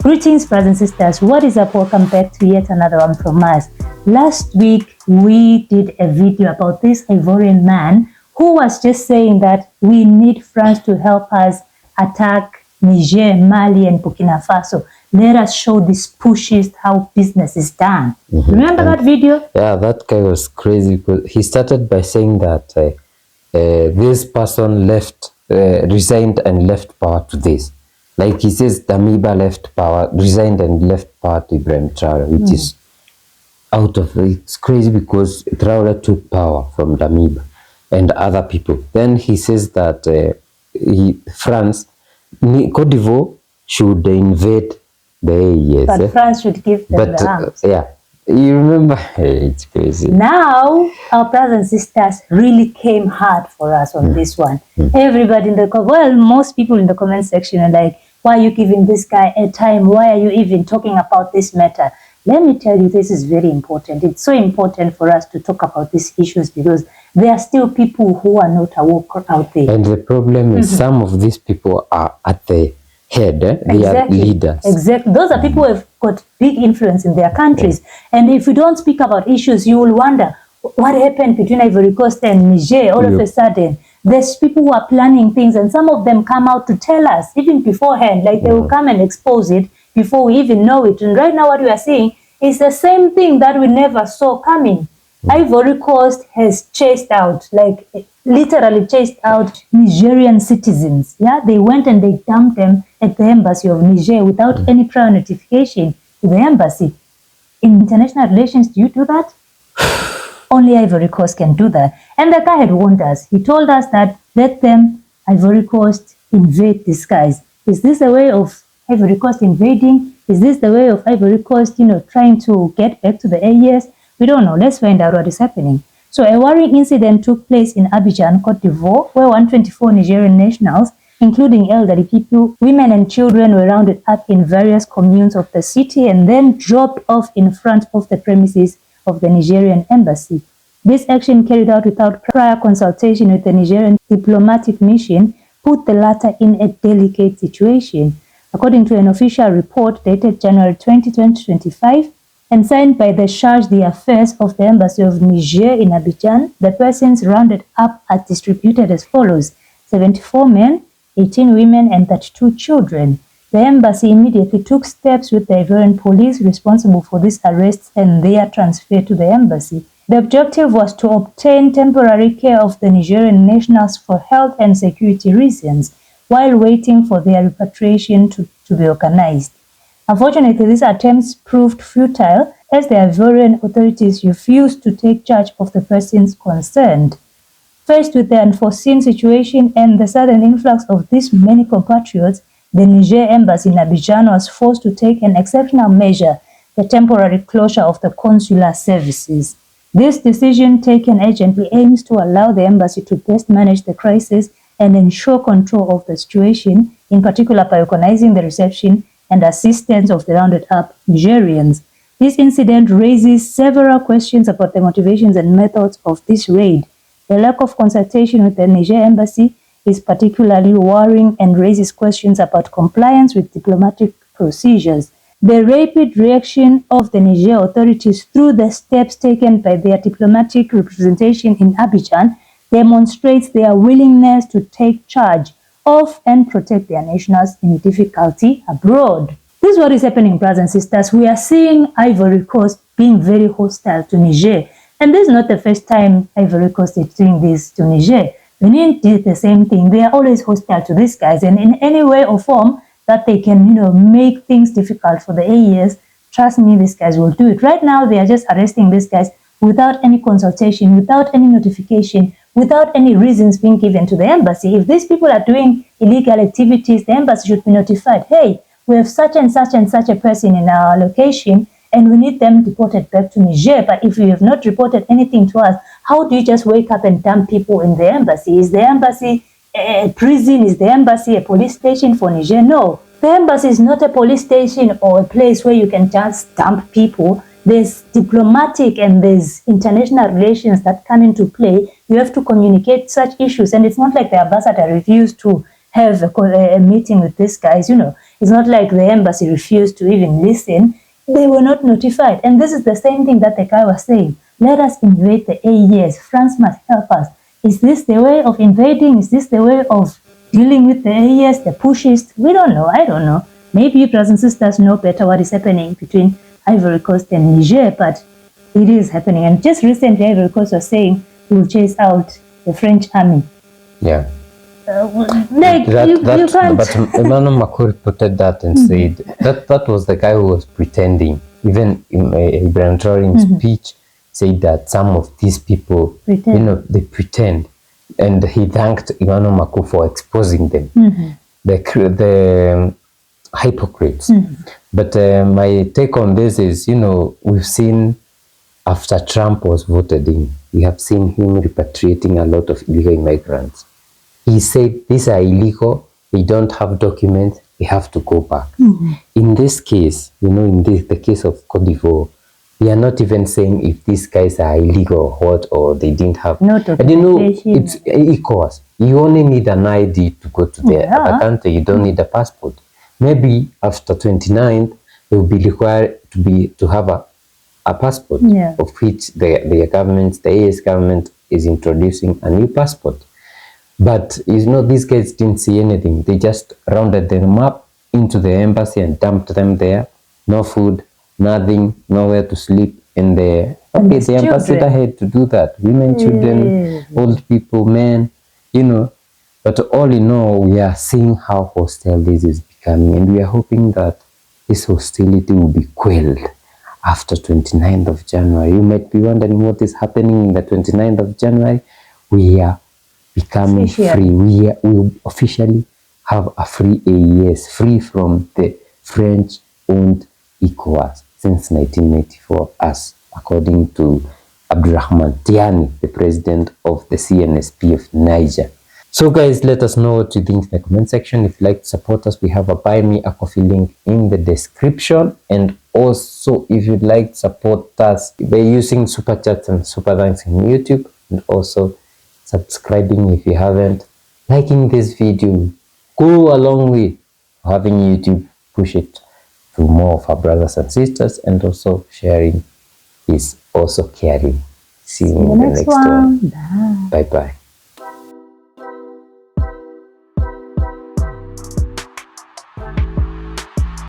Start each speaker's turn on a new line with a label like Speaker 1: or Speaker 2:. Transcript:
Speaker 1: Greetings, brothers and sisters. What is up? Welcome back to yet another one from us. Last week, we did a video about this Ivorian man who was just saying that we need France to help us attack Niger, Mali, and Burkina Faso. Let us show these pushes how business is done. Remember that video?
Speaker 2: Yeah, that guy was crazy because he started by saying that this person resigned and left power to this. Like he says, Damiba left power, resigned and left power to Ibrahim Traore, which is out of it's crazy because Traore took power from Damiba and other people. Then he says that France, Côte d'Ivoire should invade the AES.
Speaker 1: But France should give them the arms.
Speaker 2: Yeah. You remember? It's crazy.
Speaker 1: Now, our brothers and sisters really came hard for us on this one. Everybody in the most people in the comment section are like, why are you giving this guy a time? Why are you even talking about this matter? Let me tell you, this is very important. It's so important for us to talk about these issues because there are still people who are not awoke out there.
Speaker 2: And the problem is some of these people are at the head. They are leaders.
Speaker 1: Exactly. Those are people who have got big influence in their countries. And if you don't speak about issues, you will wonder what happened between Ivory Coast and Niger. All of a sudden, there's people who are planning things, and some of them come out to tell us even beforehand, like they will come and expose it before we even know it. And right now what we are seeing is the same thing that we never saw coming. Ivory Coast has chased out, like literally chased out Nigerian citizens. Yeah, they went and they dumped them at the embassy of Niger without any prior notification to the embassy. In international relations, do you do that? Only Ivory Coast can do that. And the guy had warned us. He told us that let them, Ivory Coast, invade these guys. Is this a way of Ivory Coast invading? Is this the way of Ivory Coast, trying to get back to the AES? We don't know. Let's find out what is happening. So a worrying incident took place in Abidjan, Côte d'Ivoire, where 124 Nigerian nationals, including elderly people, women and children, were rounded up in various communes of the city and then dropped off in front of the premises of the Nigerian embassy. This action, carried out without prior consultation with the Nigerian diplomatic mission, put the latter in a delicate situation. According to an official report dated January 20, 2025, and signed by the charge d'affaires of the Embassy of Niger in Abidjan, the persons rounded up are distributed as follows: 74 men, 18 women, and 32 children. The embassy immediately took steps with the Ivorian police responsible for these arrests and their transfer to the embassy. The objective was to obtain temporary care of the Nigerian nationals for health and security reasons, while waiting for their repatriation to be organized. Unfortunately, these attempts proved futile as the Ivorian authorities refused to take charge of the persons concerned. Faced with the unforeseen situation and the sudden influx of these many compatriots, the Niger embassy in Abidjan was forced to take an exceptional measure, the temporary closure of the consular services. This decision, taken urgently, aims to allow the embassy to best manage the crisis and ensure control of the situation, in particular by organizing the reception and assistance of the rounded-up Nigerians. This incident raises several questions about the motivations and methods of this raid. The lack of consultation with the Niger embassy is particularly worrying and raises questions about compliance with diplomatic procedures. The rapid reaction of the Niger authorities through the steps taken by their diplomatic representation in Abidjan demonstrates their willingness to take charge of and protect their nationals in difficulty abroad. This is what is happening, brothers and sisters. We are seeing Ivory Coast being very hostile to Niger. And this is not the first time Ivory Coast is doing this to Niger. Benin did the same thing. They are always hostile to these guys. And in any way or form that they can, make things difficult for the AES, trust me, these guys will do it. Right now, they are just arresting these guys without any consultation, without any notification, without any reasons being given to the embassy. If these people are doing illegal activities, the embassy should be notified. Hey, we have such and such a person in our location and we need them deported back to Niger. But if you have not reported anything to us, how do you just wake up and dump people in the embassy? Is the embassy a prison? Is the embassy a police station for Niger? No. The embassy is not a police station or a place where you can just dump people. There's diplomatic and there's international relations that come into play. You have to communicate such issues, and it's not like the ambassador refused to have a meeting with these guys. You know, it's not like the embassy refused to even listen. They were not notified. And this is the same thing that the guy was saying. Let us invade the AES. France must help us. Is this the way of invading? Is this the way of dealing with the AES, the pushists? We don't know. I don't know. Maybe you brothers and sisters know better what is happening between Ivory Coast and Niger, but it is happening. And just recently, Ivory Coast was saying we will chase out the French army.
Speaker 2: Yeah.
Speaker 1: You can't.
Speaker 2: But Emmanuel Macron reported that and said that was the guy who was pretending. Even in Ibrahim Traore's speech, said that some of these people, they pretend. And he thanked Emmanuel Macron for exposing them, the hypocrites. But my take on this is, we've seen after Trump was voted in, we have seen him repatriating a lot of illegal immigrants. He said, these are illegal, they don't have documents, they have to go back. In this case, in the case of Cote d'Ivoire, we are not even saying if these guys are illegal or what, or they didn't have. It's equals. You only need an ID to go to the other country. You don't need a passport. Maybe after 29th, they will be required to have a passport, of which the government, the AS government, is introducing a new passport. But these guys didn't see anything. They just rounded them up into the embassy and dumped them there. No food, nothing, nowhere to sleep. And the ambassador had to do that. Women, children, old people, men, But all in all, we are seeing how hostile this is becoming. And we are hoping that this hostility will be quelled after 29th of January. You might be wondering what is happening in the 29th of January. We are becoming free. We will officially have a free AES, free from the French-owned ECOWAS since 1994, as according to Abdurrahman Tiani, the president of the CNSP of Niger. So guys, let us know what you think in the comment section. If you'd like to support us, we have a Buy Me a Coffee link in the description. And also, if you'd like to support us by using Super Chats and Super Thanks in YouTube, and also subscribing if you haven't, liking this video, go along with having YouTube push it to more of our brothers and sisters, and also sharing is also caring. See you in the next one. Bye bye.